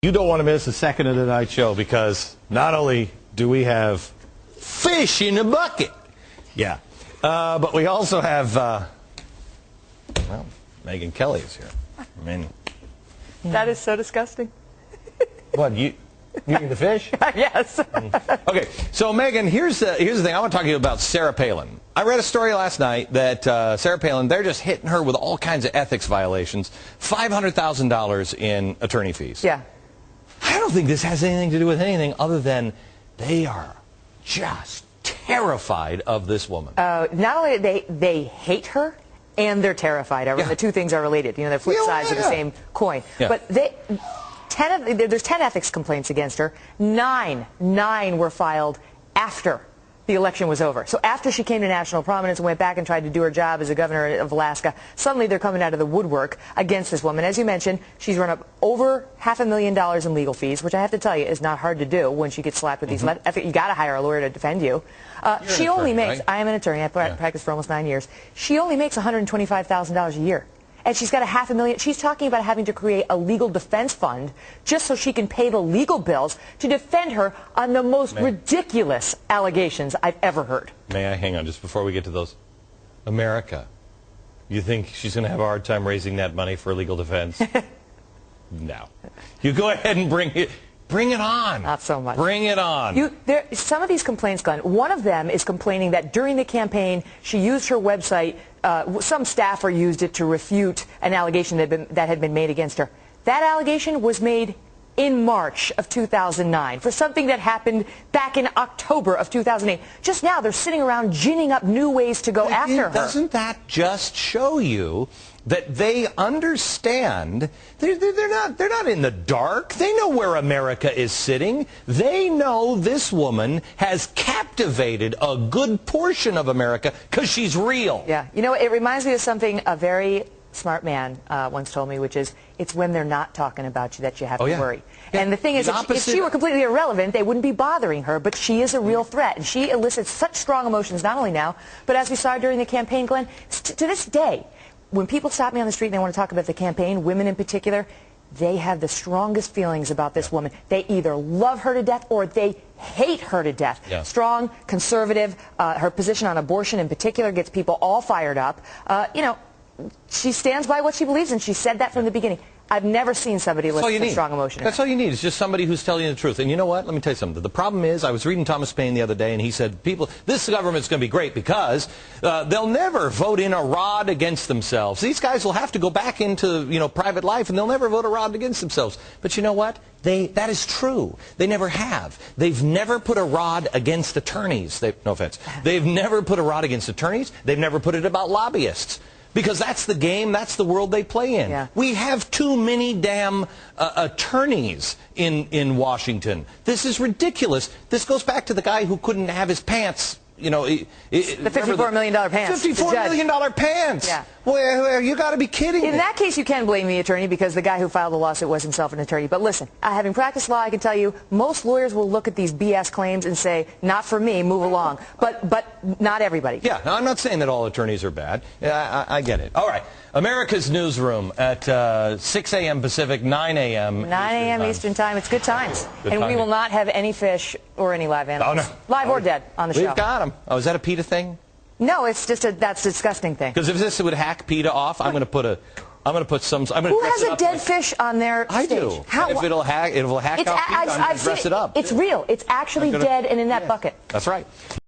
You don't want to miss a second of tonight's show because not only do we have fish in a bucket, but we also have, well, Meghan Kelly is here. I mean, that is so disgusting. What, you eating the fish? Yes. Okay, so Meghan, here's the thing. I want to talk to you about Sarah Palin. I read a story last night that Sarah Palin, they're just hitting her with all kinds of ethics violations, $500,000 in attorney fees. Yeah. I don't think this has anything to do with anything other than they are just terrified of this woman. Not only they hate her, and they're terrified of her. Yeah. The two things are related. You know, they're flip sides of the same coin. Yeah. But there's 10 ethics complaints against her. Nine were filed after the election was over. So after she came to national prominence and went back and tried to do her job as a governor of Alaska, suddenly they're coming out of the woodwork against this woman. As you mentioned, she's run up over $500,000 in legal fees, which I have to tell you is not hard to do when she gets slapped with these. You got to hire a lawyer to defend you. She only makes, right? I am an attorney. I practiced for almost 9 years. She only makes $125,000 a year. And she's got $500,000. She's talking about having to create a legal defense fund just so she can pay the legal bills to defend her on the most ridiculous allegations I've ever heard. May I hang on just before we get to those? America, you think she's going to have a hard time raising that money for legal defense? No. You go ahead and bring it. Bring it on. Not so much. Bring it on. Some of these complaints, Glenn, one of them is complaining that during the campaign she used her website, some staffer used it to refute an allegation that had been made against her. That allegation was made in March of 2009 for something that happened back in October of 2008. Just now they're sitting around ginning up new ways to go after her. Doesn't that just show you that they understand? They're not in the dark. They know where America is sitting. They know this woman has captivated a good portion of America because she's real. Yeah. You know, it reminds me of something a very smart man once told me, which is, it's when they're not talking about you that you have to worry. Yeah. And the thing is, if she were completely irrelevant, they wouldn't be bothering her, but she is a real threat, and she elicits such strong emotions, not only now, but as we saw during the campaign, Glenn, to this day, when people stop me on the street and they want to talk about the campaign, women in particular, they have the strongest feelings about this woman. They either love her to death or they hate her to death. Yeah. Strong, conservative, her position on abortion in particular gets people all fired up. You know, she stands by what she believes, and she said that from the beginning. I've never seen somebody with such strong emotion. That's all you need. It's just somebody who's telling you the truth. And you know what? Let me tell you something. The problem is, I was reading Thomas Paine the other day, and he said, this government's going to be great because they'll never vote in a rod against themselves. These guys will have to go back into, private life, and they'll never vote a rod against themselves. But you know what? That is true. They never have. They've never put a rod against attorneys. No offense. They've never put a rod against attorneys. They've never put it about lobbyists. Because that's the game, that's the world they play in. Yeah. We have too many damn attorneys in Washington. This is ridiculous. This goes back to the guy who couldn't have his pants, the $54 million pants. $54 million pants. Yeah. Well, you got to be kidding me. In that case, you can blame the attorney because the guy who filed the lawsuit was himself an attorney. But listen, having practiced law, I can tell you, most lawyers will look at these BS claims and say, not for me, move along. But not everybody. Yeah, now, I'm not saying that all attorneys are bad. I get it. All right, America's Newsroom at 6 a.m. Pacific, 9 a.m. 9 a.m. Eastern Time. It's good times. We will not have any fish or any live animals, live or dead, on the show. We've got them. Oh, is that a PETA thing? No, it's just that's a disgusting thing. Because if this would hack PETA off, I'm going to put some. Who has a dead fish on their stage? I do. How? If it'll hack off PETA, I'm going to dress it up. It's real. It's actually dead and in that bucket. That's right.